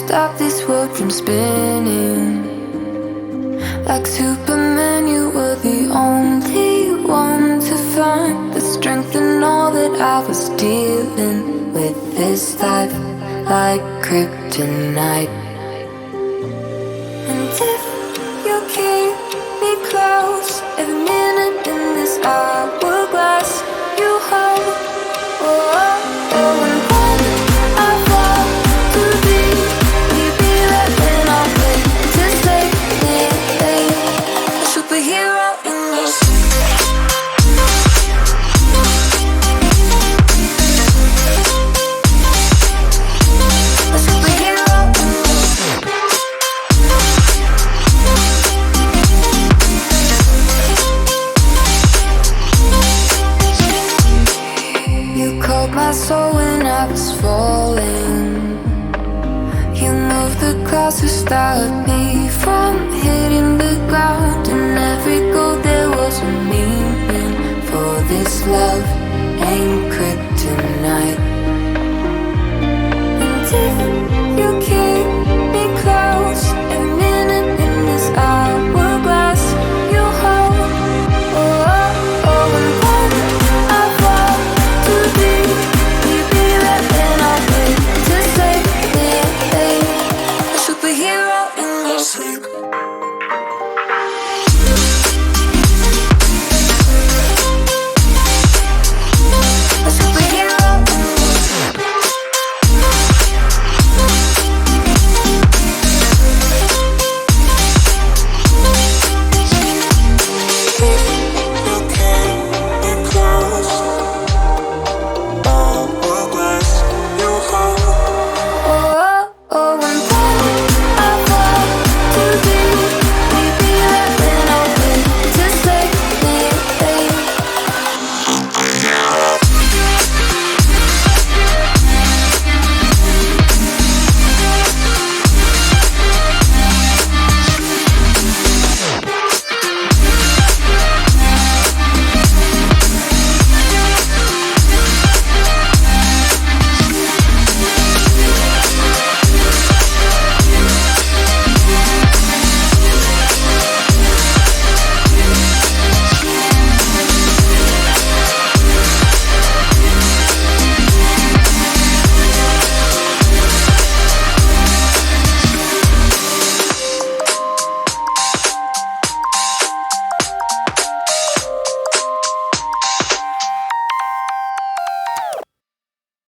stop this world from spinning. Like Superman, you were the only one to find the strength in all that I was dealing with this life, like kryptonite. And if you keep me close, every minute in this hourglass, you hold. Oh, oh, oh, and when I fall to be, we be right when I'm ready to slay me, a superhero in your sleep. A superhero in your sleep. You called my soul when I was falling. You moved the clouds to stop me.